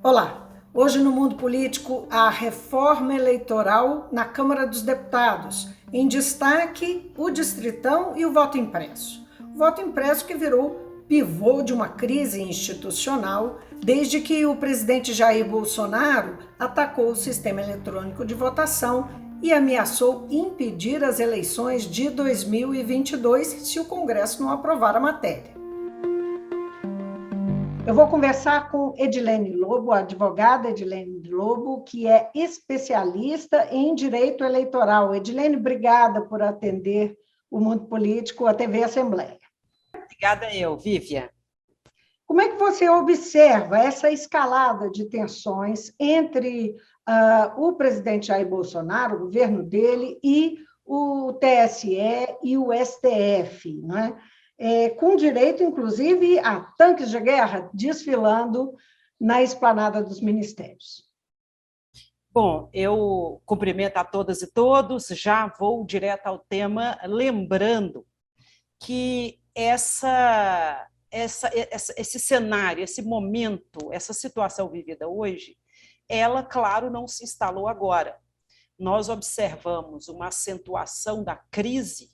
Olá! Hoje no mundo político, a reforma eleitoral na Câmara dos Deputados. Em destaque, o distritão e o voto impresso. O voto impresso que virou pivô de uma crise institucional desde que o presidente Jair Bolsonaro atacou o sistema eletrônico de votação e ameaçou impedir as eleições de 2022 se o Congresso não aprovar a matéria. Eu vou conversar com Edilene Lobo, a advogada Edilene Lobo, que é especialista em direito eleitoral. Edilene, obrigada por atender o Mundo Político, a TV Assembleia. Obrigada eu, Vivian. Como é que você observa essa escalada de tensões entre o presidente Jair Bolsonaro, o governo dele, e o TSE e o STF, não é? Com direito, inclusive, a tanques de guerra desfilando na esplanada dos ministérios? Bom, eu cumprimento a todas e todos, já vou direto ao tema, lembrando que esse cenário, esse momento, essa situação vivida hoje, ela, claro, não se instalou agora. Nós observamos uma acentuação da crise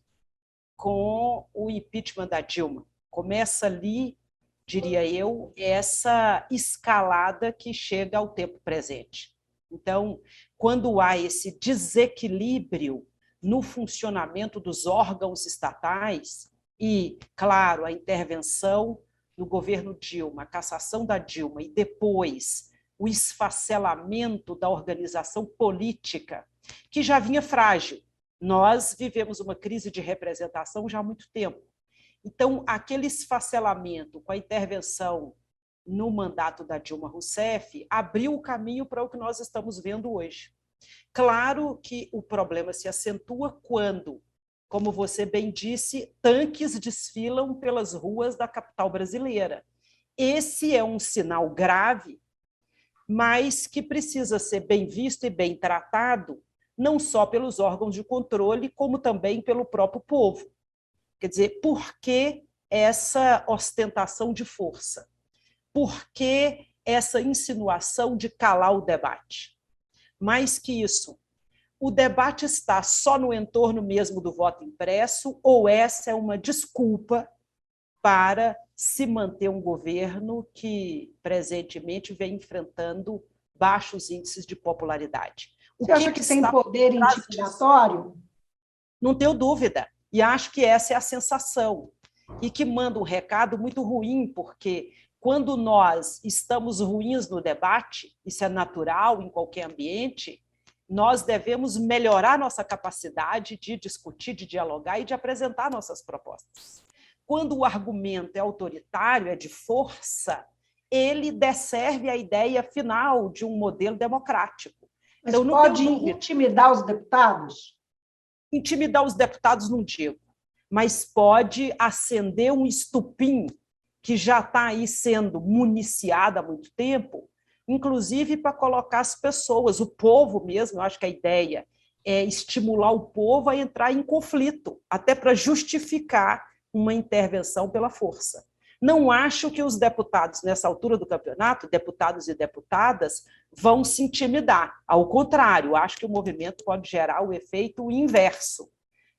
com o impeachment da Dilma. Começa ali, diria eu, essa escalada que chega ao tempo presente. Então, quando há esse desequilíbrio no funcionamento dos órgãos estatais e, claro, a intervenção no governo Dilma, a cassação da Dilma e depois o esfacelamento da organização política, que já vinha frágil. Nós vivemos uma crise de representação já há muito tempo. Então, aquele esfacelamento com a intervenção no mandato da Dilma Rousseff abriu o caminho para o que nós estamos vendo hoje. Claro que o problema se acentua quando, como você bem disse, tanques desfilam pelas ruas da capital brasileira. Esse é um sinal grave, mas que precisa ser bem visto e bem tratado, não só pelos órgãos de controle, como também pelo próprio povo. Quer dizer, por que essa ostentação de força? Por que essa insinuação de calar o debate? Mais que isso, o debate está só no entorno mesmo do voto impresso ou essa é uma desculpa para se manter um governo que presentemente vem enfrentando baixos índices de popularidade? Você acha que tem poder intimidatório? Não tenho dúvida. E acho que essa é a sensação. E que manda um recado muito ruim, porque quando nós estamos ruins no debate, isso é natural em qualquer ambiente, nós devemos melhorar nossa capacidade de discutir, de dialogar e de apresentar nossas propostas. Quando o argumento é autoritário, é de força, ele desserve a ideia final de um modelo democrático. Mas então, pode intimidar os deputados? Intimidar os deputados não digo, mas pode acender um estupim que já está aí sendo municiado há muito tempo, inclusive para colocar as pessoas, o povo mesmo, eu acho que a ideia é estimular o povo a entrar em conflito, até para justificar uma intervenção pela força. Não acho que os deputados, nessa altura do campeonato, deputados e deputadas, vão se intimidar. Ao contrário, acho que o movimento pode gerar o efeito inverso,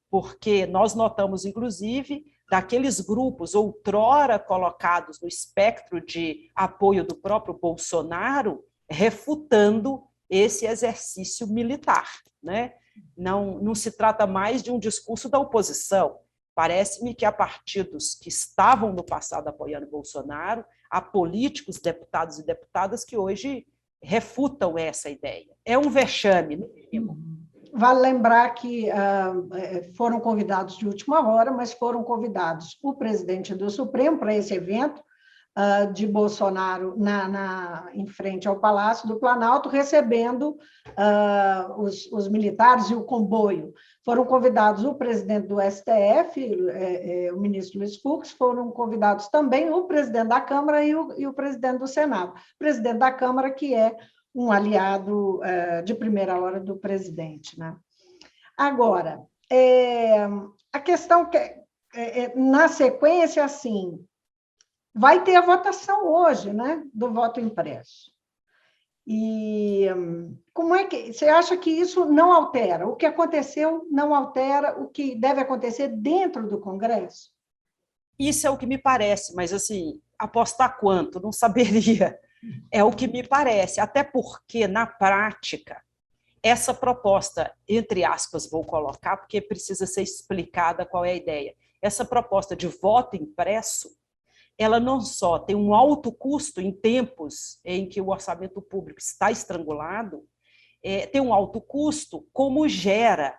porque nós notamos, inclusive, daqueles grupos outrora colocados no espectro de apoio do próprio Bolsonaro, refutando esse exercício militar, né? Não se trata mais de um discurso da oposição. Parece-me que há partidos que estavam no passado apoiando Bolsonaro, há políticos, deputados e deputadas que hoje refutam essa ideia. É um vexame, no mínimo. Vale lembrar que foram convidados de última hora, mas foram convidados o presidente do Supremo para esse evento de Bolsonaro em frente ao Palácio do Planalto, recebendo os militares e o comboio. Foram convidados o presidente do STF, o ministro Luiz Fux, foram convidados também o presidente da Câmara e o presidente do Senado. O presidente da Câmara, que é um aliado de primeira hora do presidente, né? Agora, a questão que, na sequência, assim, vai ter a votação hoje, né, do voto impresso. E como é que você acha que isso não altera? O que aconteceu não altera o que deve acontecer dentro do Congresso? Isso é o que me parece, mas assim, apostar quanto? Não saberia. É o que me parece, até porque, na prática, essa proposta, entre aspas, vou colocar, porque precisa ser explicada qual é a ideia. Essa proposta de voto impresso, ela não só tem um alto custo em tempos em que o orçamento público está estrangulado, tem um alto custo, como gera,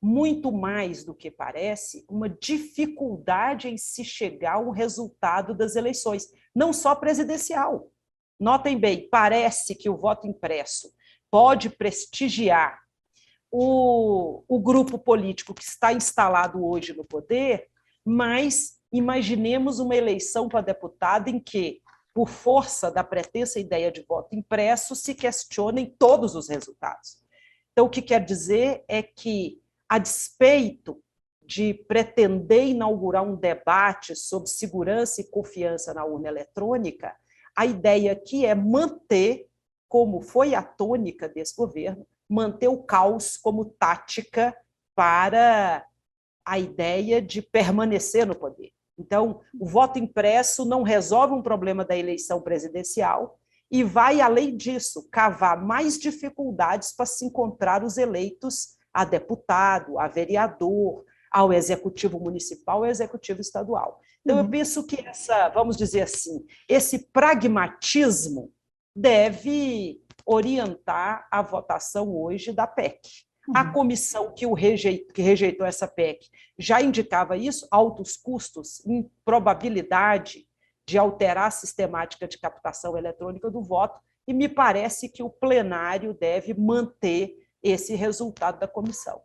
muito mais do que parece, uma dificuldade em se chegar ao resultado das eleições, não só presidencial. Notem bem, parece que o voto impresso pode prestigiar o grupo político que está instalado hoje no poder, mas imaginemos uma eleição para deputado em que, por força da pretensa ideia de voto impresso, se questionem todos os resultados. Então, o que quer dizer é que, a despeito de pretender inaugurar um debate sobre segurança e confiança na urna eletrônica, a ideia aqui é manter, como foi a tônica desse governo, manter o caos como tática para a ideia de permanecer no poder. Então, o voto impresso não resolve um problema da eleição presidencial e vai, além disso, cavar mais dificuldades para se encontrar os eleitos a deputado, a vereador, ao executivo municipal, ao executivo estadual. Então, eu penso que vamos dizer assim, esse pragmatismo deve orientar a votação hoje da PEC. A comissão que rejeitou essa PEC já indicava isso, altos custos, improbabilidade de alterar a sistemática de captação eletrônica do voto, e me parece que o plenário deve manter esse resultado da comissão.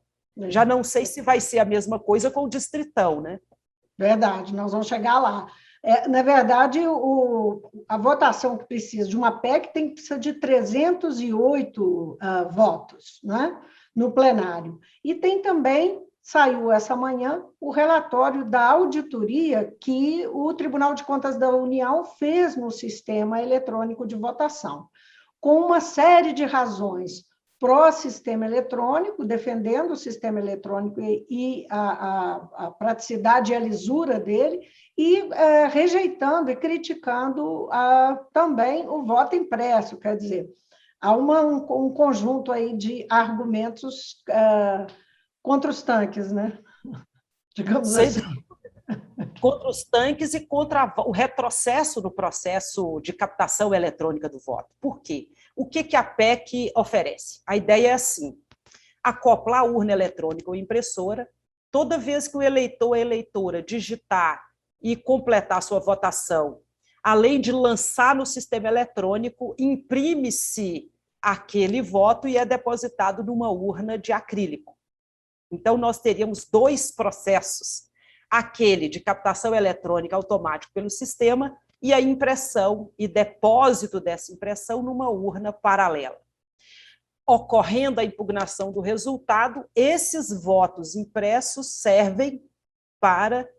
Já não sei se vai ser a mesma coisa com o distritão, né? Verdade, nós vamos chegar lá. Na verdade, a votação que precisa de uma PEC precisa de 308 votos, né, no plenário. E tem também, saiu essa manhã, o relatório da auditoria que o Tribunal de Contas da União fez no sistema eletrônico de votação, com uma série de razões pró-sistema eletrônico, defendendo o sistema eletrônico e a praticidade e a lisura dele, e rejeitando e criticando também o voto impresso, quer dizer, há um conjunto aí de argumentos contra os tanques, né? Digamos assim. Contra os tanques e contra o retrocesso no processo de captação eletrônica do voto. Por quê? O que a PEC oferece? A ideia é assim, acoplar a urna eletrônica ou impressora, toda vez que o eleitor ou a eleitora digitar e completar sua votação, além de lançar no sistema eletrônico, imprime-se aquele voto e é depositado numa urna de acrílico. Então, nós teríamos dois processos, aquele de captação eletrônica automática pelo sistema e a impressão e depósito dessa impressão numa urna paralela. Ocorrendo a impugnação do resultado, esses votos impressos servem para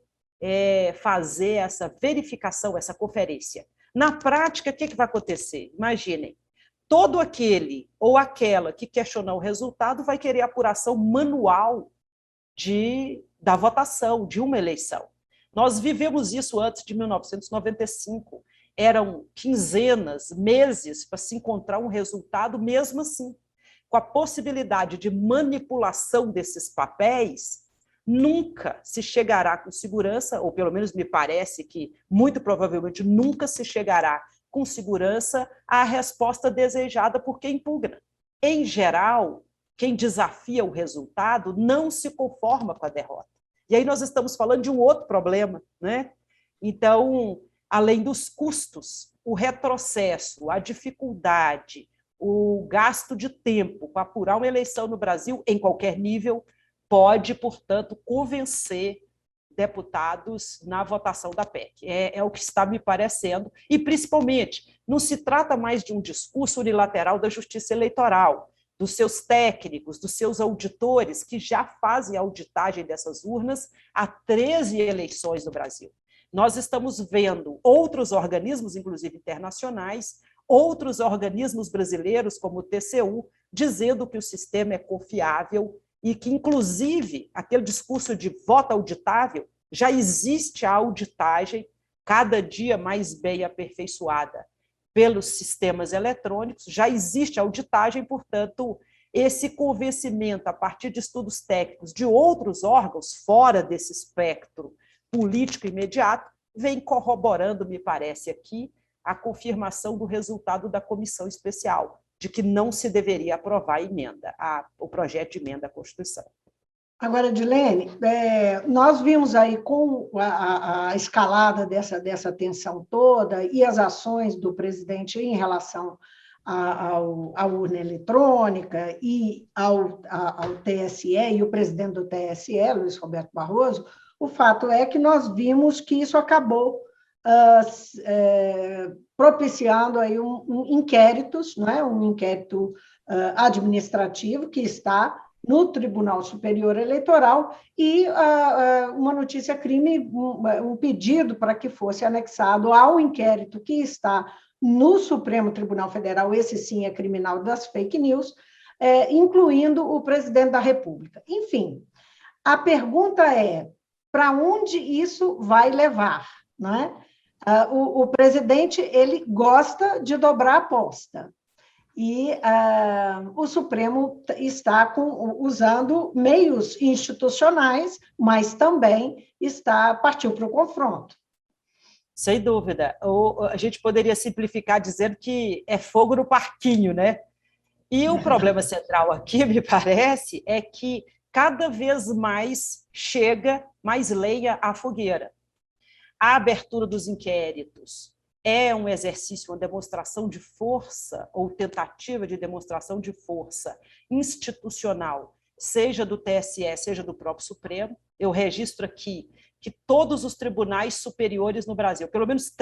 fazer essa verificação, essa conferência. Na prática, o que vai acontecer? Imaginem, todo aquele ou aquela que questionar o resultado vai querer apuração manual da votação, de uma eleição. Nós vivemos isso antes de 1995. Eram quinzenas, meses para se encontrar um resultado, mesmo assim. Com a possibilidade de manipulação desses papéis, nunca se chegará com segurança, ou pelo menos me parece que muito provavelmente nunca se chegará com segurança à resposta desejada por quem impugna. Em geral, quem desafia o resultado não se conforma com a derrota. E aí nós estamos falando de um outro problema, né? Então, além dos custos, o retrocesso, a dificuldade, o gasto de tempo para apurar uma eleição no Brasil, em qualquer nível, pode, portanto, convencer deputados na votação da PEC. É o que está me parecendo. E, principalmente, não se trata mais de um discurso unilateral da Justiça Eleitoral, dos seus técnicos, dos seus auditores, que já fazem a auditagem dessas urnas há 13 eleições no Brasil. Nós estamos vendo outros organismos, inclusive internacionais, outros organismos brasileiros, como o TCU, dizendo que o sistema é confiável e que, inclusive, aquele discurso de voto auditável, já existe a auditagem cada dia mais bem aperfeiçoada pelos sistemas eletrônicos, já existe auditagem, portanto, esse convencimento a partir de estudos técnicos de outros órgãos fora desse espectro político imediato vem corroborando, me parece aqui, a confirmação do resultado da comissão especial, de que não se deveria aprovar a emenda, o projeto de emenda à Constituição. Agora, Edilene, nós vimos aí com a escalada dessa tensão toda e as ações do presidente em relação à urna eletrônica e ao TSE, e o presidente do TSE, Luiz Roberto Barroso, o fato é que nós vimos que isso acabou propiciando aí inquéritos, né? Um inquérito administrativo que está no Tribunal Superior Eleitoral e uma notícia crime, um pedido para que fosse anexado ao inquérito que está no Supremo Tribunal Federal, esse sim é criminal das fake news, incluindo o presidente da República. Enfim, a pergunta é, para onde isso vai levar, né? O presidente ele gosta de dobrar a aposta e o Supremo está usando meios institucionais, mas também partiu para o confronto. Sem dúvida. A gente poderia simplificar dizendo que é fogo no parquinho, né? E o problema central aqui, me parece, é que cada vez mais chega mais lenha à fogueira. A abertura dos inquéritos é um exercício, uma demonstração de força ou tentativa de demonstração de força institucional, seja do TSE, seja do próprio Supremo. Eu registro aqui que todos os tribunais superiores no Brasil, pelo menos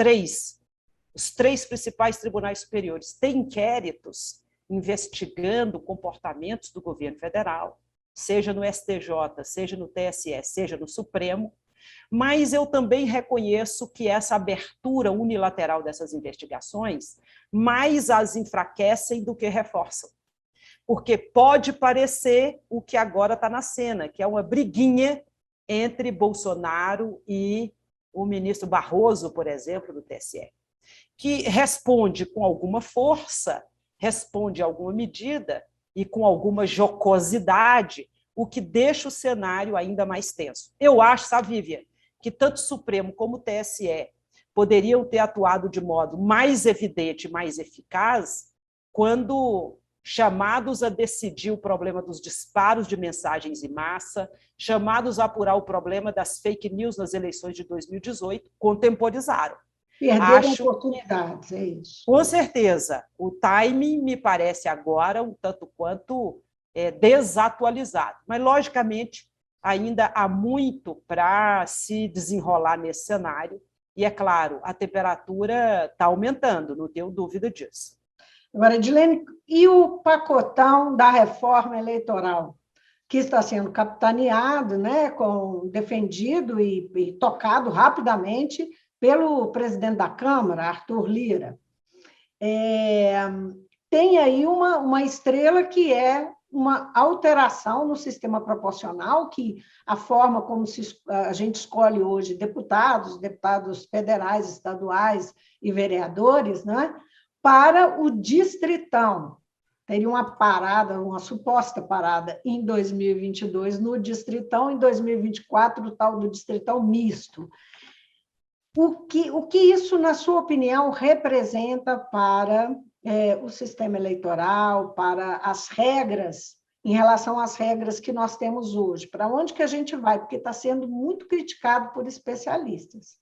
os 3 principais tribunais superiores, têm inquéritos investigando comportamentos do governo federal, seja no STJ, seja no TSE, seja no Supremo, mas eu também reconheço que essa abertura unilateral dessas investigações mais as enfraquecem do que reforçam. Porque pode parecer o que agora está na cena, que é uma briguinha entre Bolsonaro e o ministro Barroso, por exemplo, do TSE, que responde com alguma força, responde a alguma medida e com alguma jocosidade, o que deixa o cenário ainda mais tenso. Eu acho, sabe, Vivian, que tanto o Supremo como o TSE poderiam ter atuado de modo mais evidente, mais eficaz, quando chamados a decidir o problema dos disparos de mensagens em massa, chamados a apurar o problema das fake news nas eleições de 2018, contemporizaram. Perderam oportunidades, é isso. Com certeza. O timing me parece agora um tanto quanto desatualizado. Mas, logicamente, ainda há muito para se desenrolar nesse cenário. E, é claro, a temperatura está aumentando, não tenho dúvida disso. Agora, Edilene, e o pacotão da reforma eleitoral, que está sendo capitaneado, né, defendido e tocado rapidamente pelo presidente da Câmara, Arthur Lira. Tem aí uma estrela que é uma alteração no sistema proporcional, que a forma como a gente escolhe hoje deputados federais, estaduais e vereadores, né, para o distritão. Teria uma suposta parada em 2022 no distritão, em 2024 o tal do distritão misto. O que isso, na sua opinião, representa para o sistema eleitoral, para as regras, em relação às regras que nós temos hoje? Para onde que a gente vai? Porque está sendo muito criticado por especialistas.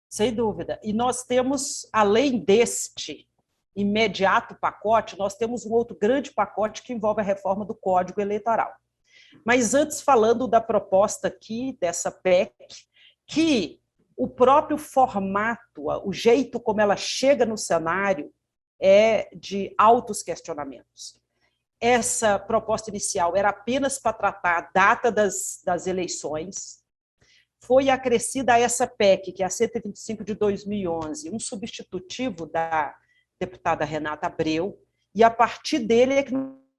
Sem dúvida. E nós temos, além deste imediato pacote, nós temos um outro grande pacote que envolve a reforma do Código Eleitoral. Mas antes, falando da proposta aqui, dessa PEC, que o próprio formato, o jeito como ela chega no cenário é de altos questionamentos. Essa proposta inicial era apenas para tratar a data das eleições. Foi acrescida a essa PEC, que é a 125 de 2011, um substitutivo da deputada Renata Abreu, e a partir dele é que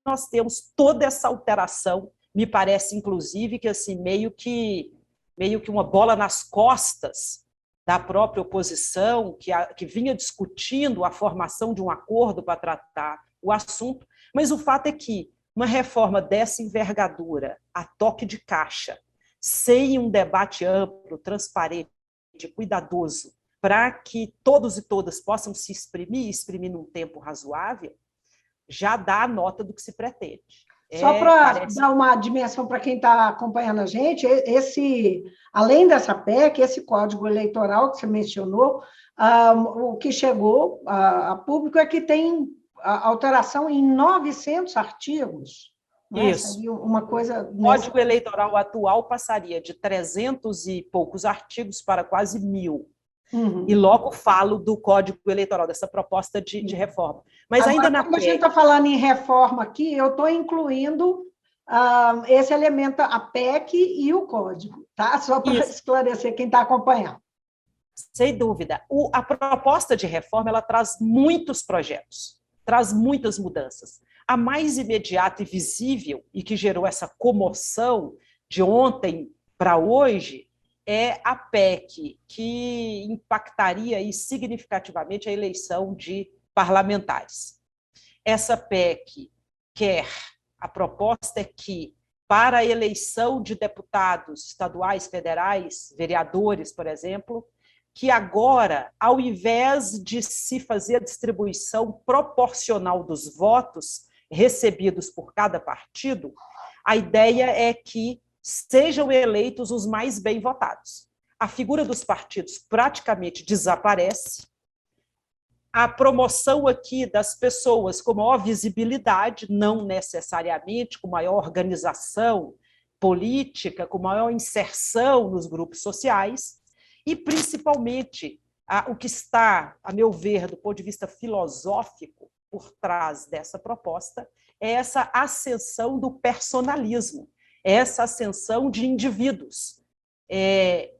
nós temos toda essa alteração. Me parece, inclusive, que assim, meio que uma bola nas costas da própria oposição, que vinha discutindo a formação de um acordo para tratar o assunto, mas o fato é que uma reforma dessa envergadura, a toque de caixa, sem um debate amplo, transparente, cuidadoso, para que todos e todas possam se exprimir num tempo razoável, já dá a nota do que se pretende. Só para dar uma dimensão para quem está acompanhando a gente, além dessa PEC, esse Código Eleitoral que você mencionou, o que chegou a público é que tem alteração em 900 artigos. Isso. Seria uma coisa... O Código Eleitoral atual passaria de 300 e poucos artigos para quase 1.000. Uhum. E logo falo do Código Eleitoral, dessa proposta de reforma. Mas agora, ainda na quando a gente está falando em reforma aqui, eu estou incluindo esse elemento, a PEC e o Código, tá? Só para esclarecer quem está acompanhando. Sem dúvida. A proposta de reforma ela traz muitos projetos, traz muitas mudanças. A mais imediata e visível, e que gerou essa comoção de ontem para hoje, é a PEC, que impactaria aí significativamente a eleição de parlamentares. Essa PEC a proposta é que, para a eleição de deputados estaduais, federais, vereadores, por exemplo, que agora, ao invés de se fazer a distribuição proporcional dos votos recebidos por cada partido, a ideia é que sejam eleitos os mais bem votados. A figura dos partidos praticamente desaparece. A promoção aqui das pessoas com maior visibilidade, não necessariamente com maior organização política, com maior inserção nos grupos sociais, e principalmente o que está, a meu ver, do ponto de vista filosófico, por trás dessa proposta, é essa ascensão do personalismo, essa ascensão de indivíduos.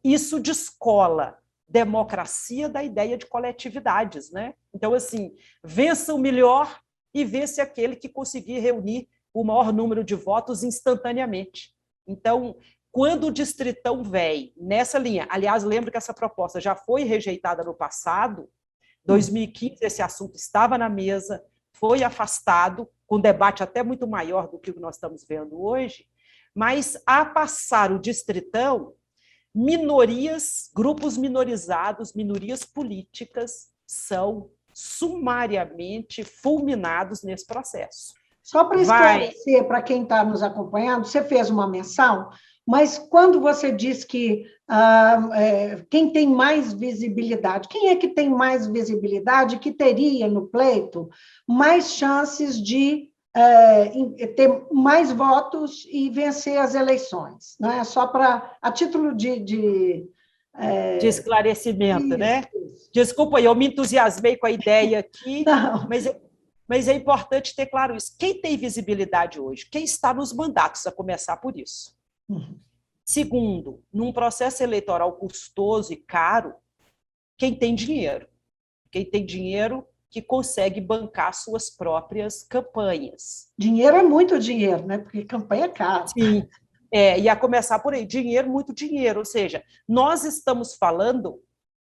Isso descola democracia da ideia de coletividades, né? Então, assim, vença o melhor e vence aquele que conseguir reunir o maior número de votos instantaneamente. Então, quando o Distritão vem nessa linha, aliás, lembro que essa proposta já foi rejeitada no passado, 2015 esse assunto estava na mesa, foi afastado, com um debate até muito maior do que o que nós estamos vendo hoje, mas, a passar o Distritão, minorias, grupos minorizados, minorias políticas são sumariamente fulminados nesse processo. Só para esclarecer para quem está nos acompanhando, você fez uma menção, mas quando você diz que quem tem mais visibilidade, quem é que tem mais visibilidade que teria no pleito mais chances de ter mais votos e vencer as eleições, não é? Só para a título de esclarecimento, isso, né? Isso. Desculpa, eu me entusiasmei com a ideia aqui, mas é importante ter claro isso. Quem tem visibilidade hoje? Quem está nos mandatos, a começar por isso. Uhum. Segundo, num processo eleitoral custoso e caro, quem tem dinheiro. Quem tem dinheiro que consegue bancar suas próprias campanhas. Dinheiro é muito dinheiro, né? Porque campanha é caro. Sim, e a começar por aí, dinheiro, muito dinheiro. Ou seja, nós estamos falando,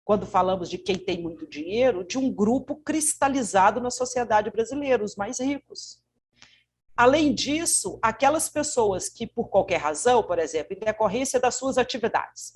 quando falamos de quem tem muito dinheiro, de um grupo cristalizado na sociedade brasileira, os mais ricos. Além disso, aquelas pessoas que, por qualquer razão, por exemplo, em decorrência das suas atividades,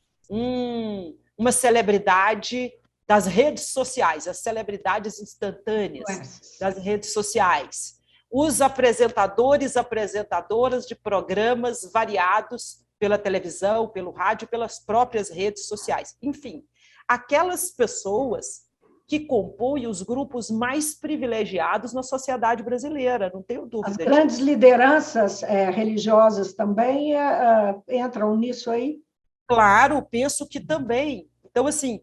uma celebridade das redes sociais, as celebridades instantâneas das redes sociais, os apresentadores, apresentadoras de programas variados pela televisão, pelo rádio, pelas próprias redes sociais. Enfim, aquelas pessoas que compõem os grupos mais privilegiados na sociedade brasileira, não tenho dúvida. As grandes lideranças religiosas também entram nisso aí? Claro, penso que também. Então, assim,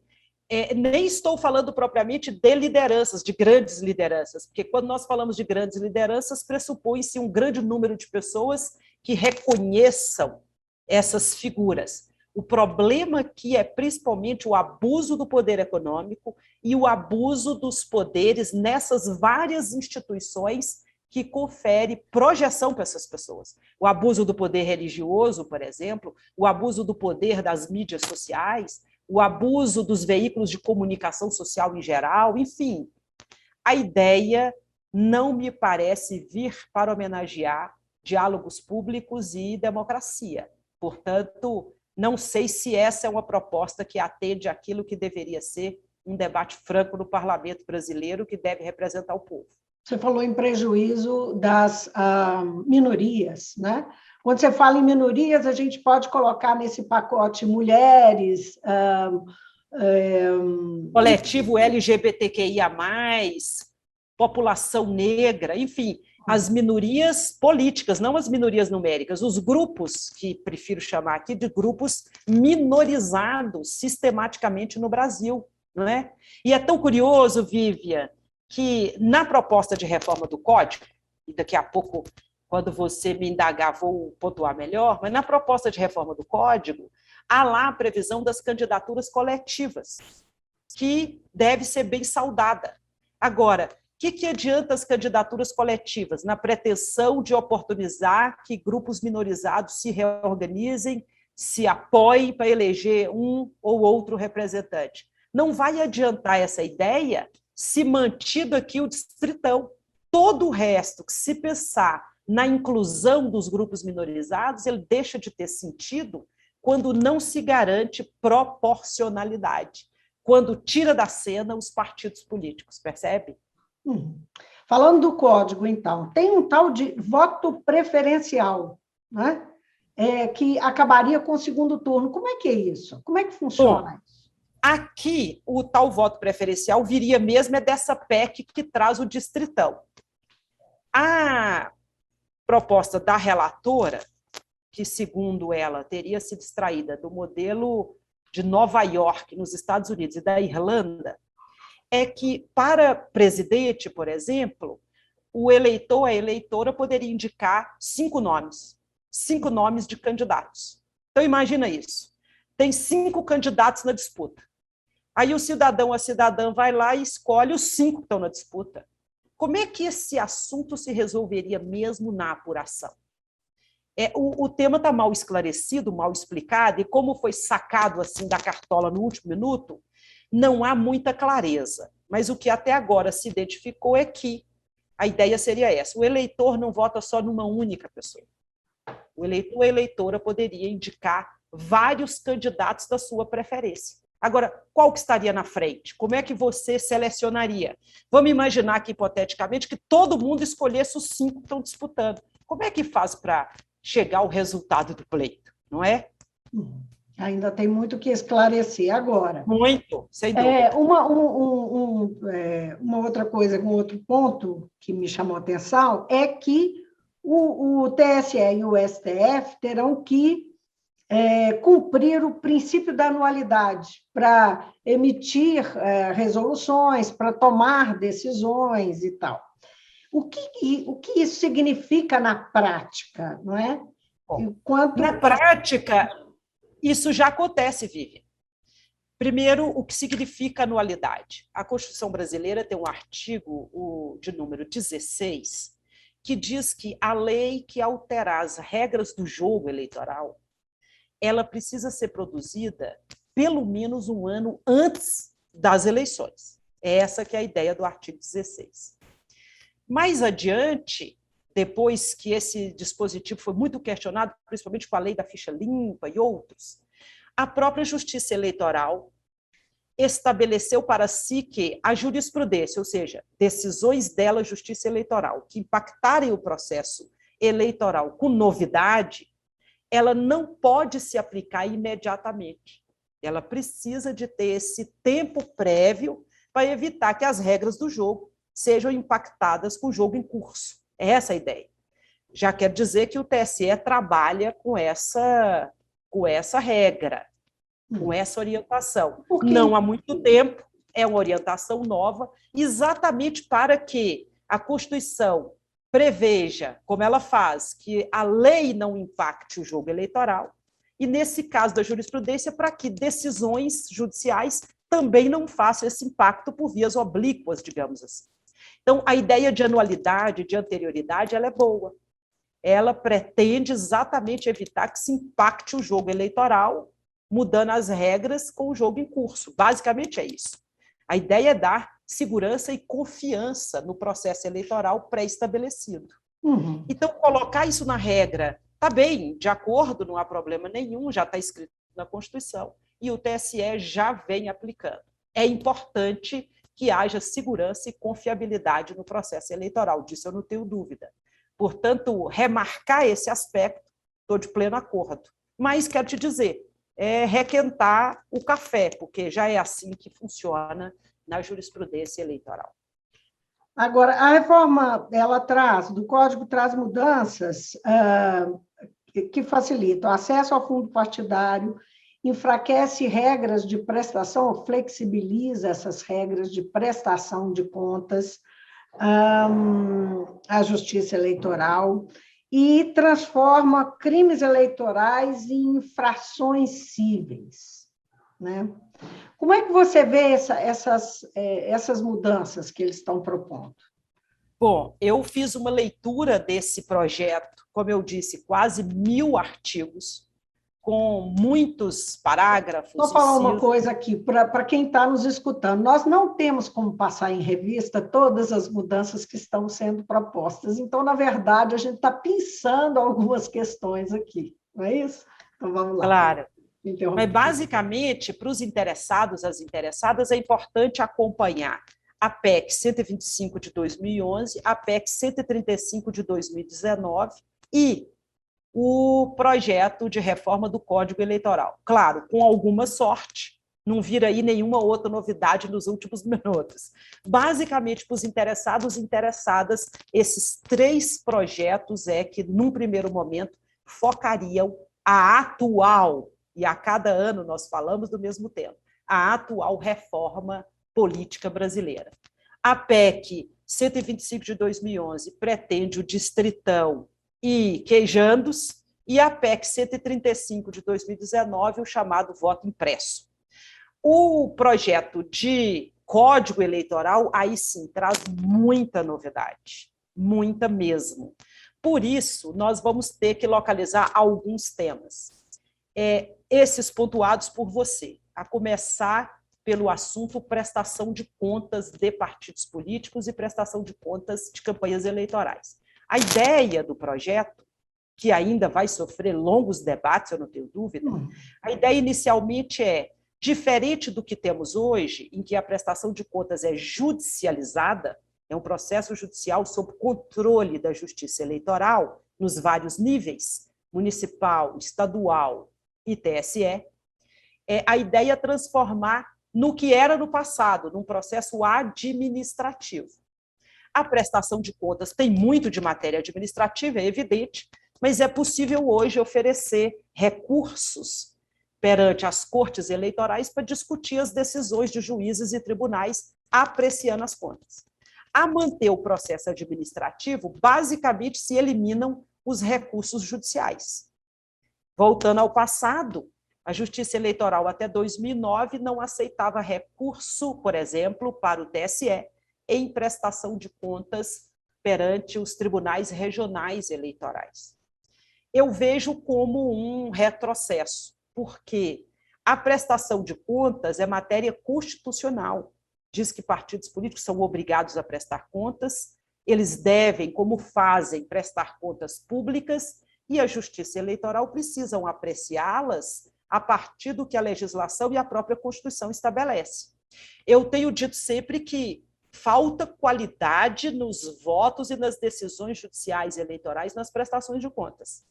nem estou falando propriamente de lideranças, de grandes lideranças, porque quando nós falamos de grandes lideranças, pressupõe-se um grande número de pessoas que reconheçam essas figuras. O problema aqui é principalmente o abuso do poder econômico e o abuso dos poderes nessas várias instituições que confere projeção para essas pessoas. O abuso do poder religioso, por exemplo, o abuso do poder das mídias sociais, o abuso dos veículos de comunicação social em geral, enfim. A ideia não me parece vir para homenagear diálogos públicos e democracia. Portanto, não sei se essa é uma proposta que atende àquilo que deveria ser um debate franco no parlamento brasileiro, que deve representar o povo. Você falou em prejuízo das minorias, né? Quando você fala em minorias, a gente pode colocar nesse pacote mulheres, coletivo LGBTQIA+, população negra, enfim, as minorias políticas, não as minorias numéricas, os grupos, que prefiro chamar aqui de grupos minorizados sistematicamente no Brasil, não é? E é tão curioso, Vivian, que na proposta de reforma do Código, e daqui a pouco, quando você me indagar, vou pontuar melhor, mas na proposta de reforma do Código, há lá a previsão das candidaturas coletivas, que deve ser bem saudada. Agora, o que adianta as candidaturas coletivas? Na pretensão de oportunizar que grupos minorizados se reorganizem, se apoiem para eleger um ou outro representante. Não vai adiantar essa ideia se mantido aqui o distritão. Todo o resto, que se pensar na inclusão dos grupos minorizados, ele deixa de ter sentido quando não se garante proporcionalidade, quando tira da cena os partidos políticos, percebe? Falando do Código, então, tem um tal de voto preferencial, né? Que acabaria com o segundo turno. Como é que é isso? Como é que funciona isso? Aqui, o tal voto preferencial viria mesmo dessa PEC que traz o distritão. A proposta da relatora, que, segundo ela, teria sido extraída do modelo de Nova York, nos Estados Unidos, e da Irlanda, é que, para presidente, por exemplo, o eleitor, a eleitora, poderia indicar 5 nomes de candidatos. Então, imagina isso. Tem 5 candidatos na disputa. Aí o cidadão, a cidadã vai lá e escolhe os 5 que estão na disputa. Como é que esse assunto se resolveria mesmo na apuração? O tema está mal esclarecido, mal explicado, e como foi sacado assim da cartola no último minuto, não há muita clareza. Mas o que até agora se identificou é que a ideia seria essa: o eleitor não vota só numa única pessoa. O eleitor ou a eleitora poderia indicar vários candidatos da sua preferência. Agora, qual que estaria na frente? Como é que você selecionaria? Vamos imaginar que, hipoteticamente, que todo mundo escolhesse os 5 que estão disputando. Como é que faz para chegar ao resultado do pleito, não é? Ainda tem muito que esclarecer agora. Muito, sem dúvida. Uma outra coisa, um outro ponto que me chamou a atenção é que o TSE e o STF terão que cumprir o princípio da anualidade para emitir resoluções, para tomar decisões e tal. O que isso significa na prática, não é? Bom, na prática, isso já acontece, Vivian. Primeiro, o que significa anualidade? A Constituição brasileira tem um artigo, de número 16, que diz que a lei que alterar as regras do jogo eleitoral, ela precisa ser produzida pelo menos um ano antes das eleições. Essa que é a ideia do artigo 16. Mais adiante, depois que esse dispositivo foi muito questionado, principalmente com a lei da ficha limpa e outros, a própria Justiça Eleitoral estabeleceu para si que a jurisprudência, ou seja, decisões dela, Justiça Eleitoral, que impactarem o processo eleitoral com novidade, ela não pode se aplicar imediatamente. Ela precisa de ter esse tempo prévio para evitar que as regras do jogo sejam impactadas com o jogo em curso. É essa a ideia. Já quer dizer que o TSE trabalha com essa regra, com essa orientação. Não há muito tempo, é uma orientação nova, exatamente para que a Constituição preveja, como ela faz, que a lei não impacte o jogo eleitoral, e, nesse caso da jurisprudência, para que decisões judiciais também não façam esse impacto por vias oblíquas, digamos assim. Então, a ideia de anualidade, de anterioridade, ela é boa. Ela pretende exatamente evitar que se impacte o jogo eleitoral, mudando as regras com o jogo em curso. Basicamente é isso. A ideia é dar segurança e confiança no processo eleitoral pré-estabelecido. Uhum. Então, colocar isso na regra, está bem, de acordo, não há problema nenhum, já está escrito na Constituição, e o TSE já vem aplicando. É importante que haja segurança e confiabilidade no processo eleitoral, disso eu não tenho dúvida. Portanto, remarcar esse aspecto, estou de pleno acordo. Mas quero te dizer, é requentar o café, porque já é assim que funciona na jurisprudência eleitoral. Agora, a reforma, ela traz, do Código traz mudanças que facilitam o acesso ao fundo partidário, enfraquece regras de prestação, flexibiliza essas regras de prestação de contas, a justiça eleitoral, e transforma crimes eleitorais em infrações cíveis, né? Como é que você vê essas mudanças que eles estão propondo? Bom, eu fiz uma leitura desse projeto, como eu disse, quase 1000 artigos, com muitos parágrafos. Vou falar uma coisa aqui, para quem está nos escutando. Nós não temos como passar em revista todas as mudanças que estão sendo propostas. Então, na verdade, a gente está pensando algumas questões aqui, não é isso? Então, vamos lá. Claro. Mas, basicamente, para os interessados, as interessadas, é importante acompanhar a PEC 125 de 2011, a PEC 135 de 2019 e o projeto de reforma do Código Eleitoral. Claro, com alguma sorte, não vira aí nenhuma outra novidade nos últimos minutos. Basicamente, para os interessados e interessadas, esses 3 projetos que, num primeiro momento, focariam a atual, e a cada ano nós falamos do mesmo tema, a atual reforma política brasileira. A PEC 125 de 2011 pretende o distritão e queijandos, e a PEC 135 de 2019, o chamado voto impresso. O projeto de Código Eleitoral, aí sim, traz muita novidade, muita mesmo. Por isso, nós vamos ter que localizar alguns temas. Esses pontuados por você, a começar pelo assunto prestação de contas de partidos políticos e prestação de contas de campanhas eleitorais. A ideia do projeto, que ainda vai sofrer longos debates, eu não tenho dúvida, a ideia inicialmente diferente do que temos hoje, em que a prestação de contas é judicializada, é um processo judicial sob controle da Justiça Eleitoral, nos vários níveis, municipal, estadual e TSE, a ideia é transformar no que era no passado, num processo administrativo. A prestação de contas tem muito de matéria administrativa, é evidente, mas é possível hoje oferecer recursos perante as cortes eleitorais para discutir as decisões de juízes e tribunais apreciando as contas. A manter o processo administrativo, basicamente se eliminam os recursos judiciais. Voltando ao passado, a Justiça Eleitoral até 2009 não aceitava recurso, por exemplo, para o TSE, em prestação de contas perante os tribunais regionais eleitorais. Eu vejo como um retrocesso, porque a prestação de contas é matéria constitucional. Diz que partidos políticos são obrigados a prestar contas, eles devem, como fazem, prestar contas públicas, e a Justiça Eleitoral precisam apreciá-las a partir do que a legislação e a própria Constituição estabelece. Eu tenho dito sempre que falta qualidade nos votos e nas decisões judiciais e eleitorais nas prestações de contas.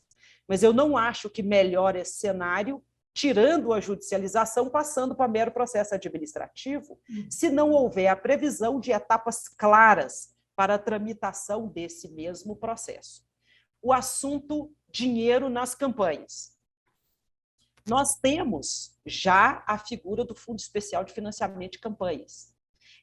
Mas eu não acho que melhore esse cenário tirando a judicialização, passando para mero processo administrativo, se não houver a previsão de etapas claras para a tramitação desse mesmo processo. O assunto dinheiro nas campanhas. Nós temos já a figura do Fundo Especial de Financiamento de Campanhas.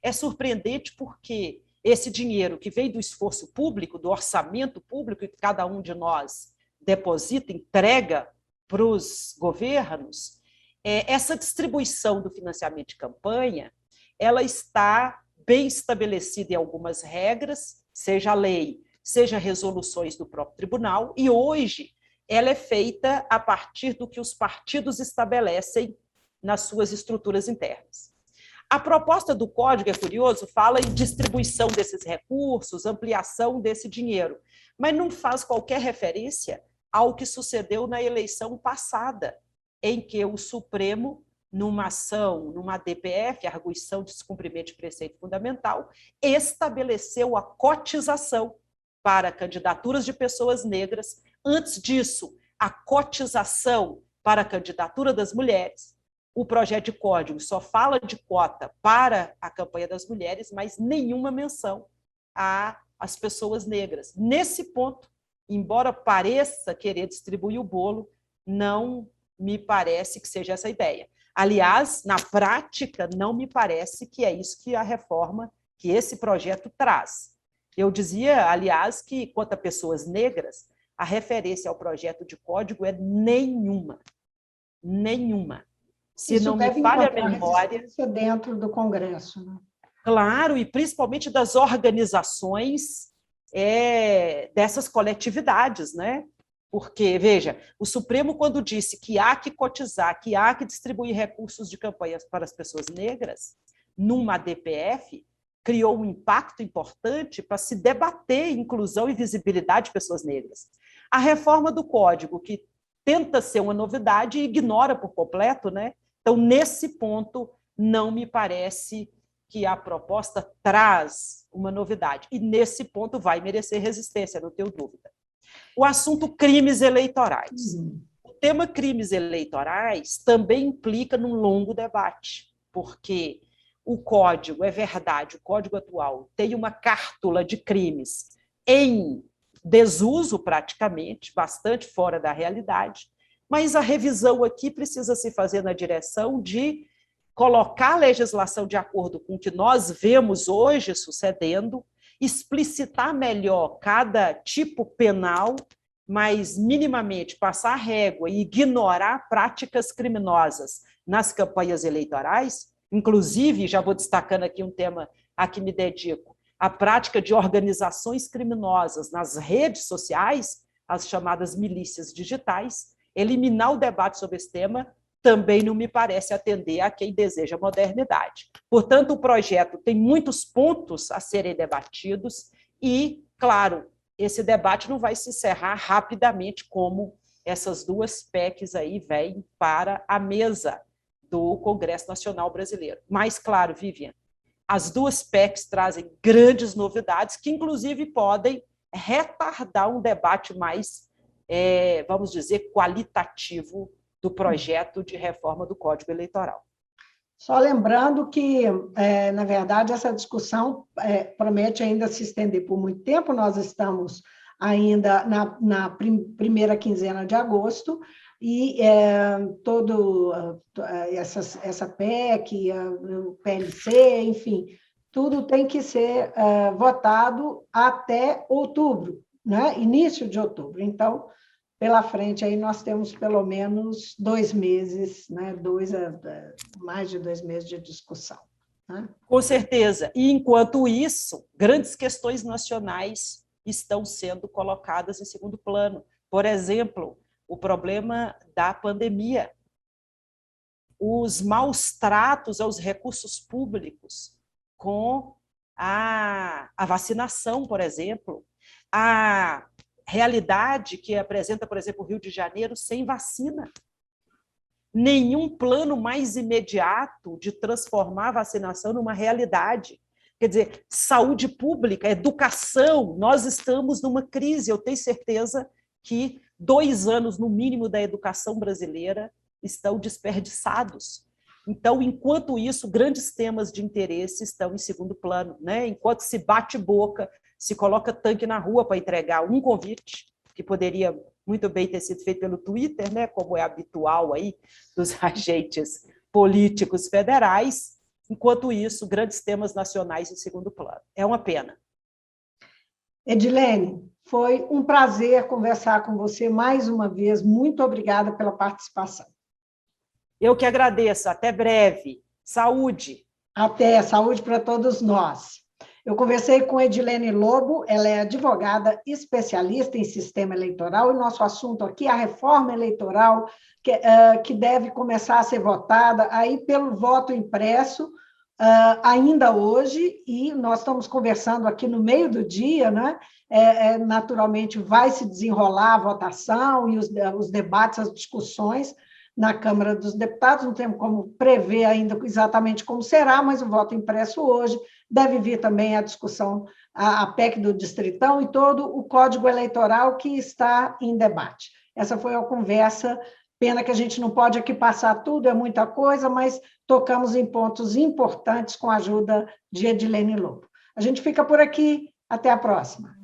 É surpreendente porque esse dinheiro que vem do esforço público, do orçamento público, que cada um de nós deposita, entrega para os governos, essa distribuição do financiamento de campanha, ela está bem estabelecida em algumas regras, seja a lei, seja resoluções do próprio tribunal, e hoje ela é feita a partir do que os partidos estabelecem nas suas estruturas internas. A proposta do Código, é curioso, fala em distribuição desses recursos, ampliação desse dinheiro, mas não faz qualquer referência ao que sucedeu na eleição passada, em que o Supremo, numa ação, numa DPF, arguição de descumprimento de preceito fundamental, estabeleceu a cotização para candidaturas de pessoas negras. Antes disso, a cotização para a candidatura das mulheres. O projeto de código só fala de cota para a campanha das mulheres, mas nenhuma menção às pessoas negras. Nesse ponto, embora pareça querer distribuir o bolo, não me parece que seja essa a ideia. Aliás, na prática, não me parece que é isso que a reforma, que esse projeto traz. Eu dizia, aliás, que quanto a pessoas negras, a referência ao projeto de código é nenhuma. Nenhuma. Se Isso não me falha a memória, dentro do Congresso, né? Claro, e principalmente das organizações dessas coletividades, né? Porque, veja, o Supremo, quando disse que há que cotizar, que há que distribuir recursos de campanhas para as pessoas negras, numa DPF, criou um impacto importante para se debater inclusão e visibilidade de pessoas negras. A reforma do Código, que tenta ser uma novidade, ignora por completo, né? Então, nesse ponto, não me parece que a proposta traz uma novidade. E, nesse ponto, vai merecer resistência, não tenho dúvida. O assunto crimes eleitorais. O tema crimes eleitorais também implica num longo debate, porque o código, é verdade, o código atual tem uma cártula de crimes em desuso praticamente, bastante fora da realidade, mas a revisão aqui precisa se fazer na direção de colocar a legislação de acordo com o que nós vemos hoje sucedendo, explicitar melhor cada tipo penal, mas minimamente passar a régua e ignorar práticas criminosas nas campanhas eleitorais, inclusive, já vou destacando aqui um tema a que me dedico, a prática de organizações criminosas nas redes sociais, as chamadas milícias digitais. Eliminar o debate sobre esse tema também não me parece atender a quem deseja modernidade. Portanto, o projeto tem muitos pontos a serem debatidos e, claro, esse debate não vai se encerrar rapidamente como essas duas PECs aí vêm para a mesa do Congresso Nacional Brasileiro. Mas, claro, Vivian, as duas PECs trazem grandes novidades que, inclusive, podem retardar um debate mais, vamos dizer, qualitativo do projeto de reforma do Código Eleitoral. Só lembrando que, na verdade, essa discussão promete ainda se estender por muito tempo. Nós estamos ainda na primeira quinzena de agosto, e essa PEC, o PLC, enfim, tudo tem que ser votado até outubro, né? Início de outubro. Então, pela frente, aí nós temos pelo menos 2 meses, né? Mais de 2 meses de discussão, né? Com certeza. E, enquanto isso, grandes questões nacionais estão sendo colocadas em segundo plano. Por exemplo, o problema da pandemia, os maus tratos aos recursos públicos com a vacinação, por exemplo, a realidade que apresenta, por exemplo, o Rio de Janeiro sem vacina. Nenhum plano mais imediato de transformar a vacinação numa realidade. Quer dizer, saúde pública, educação, nós estamos numa crise. Eu tenho certeza que 2 anos, no mínimo, da educação brasileira estão desperdiçados. Então, enquanto isso, grandes temas de interesse estão em segundo plano, né? Enquanto se bate boca, se coloca tanque na rua para entregar um convite, que poderia muito bem ter sido feito pelo Twitter, né? Como é habitual aí dos agentes políticos federais. Enquanto isso, grandes temas nacionais em segundo plano. É uma pena. Edilene, foi um prazer conversar com você mais uma vez. Muito obrigada pela participação. Eu que agradeço. Até breve. Saúde. Até, saúde para todos nós. Eu conversei com Edilene Lobo, ela é advogada especialista em sistema eleitoral, e nosso assunto aqui é a reforma eleitoral, que deve começar a ser votada aí pelo voto impresso, ainda hoje, e nós estamos conversando aqui no meio do dia, né? Naturalmente vai se desenrolar a votação e os debates, as discussões na Câmara dos Deputados, não temos como prever ainda exatamente como será, mas o voto impresso hoje, deve vir também a discussão, a PEC do Distritão e todo o Código Eleitoral que está em debate. Essa foi a conversa, pena que a gente não pode aqui passar tudo, é muita coisa, mas tocamos em pontos importantes com a ajuda de Edilene Lobo. A gente fica por aqui, até a próxima.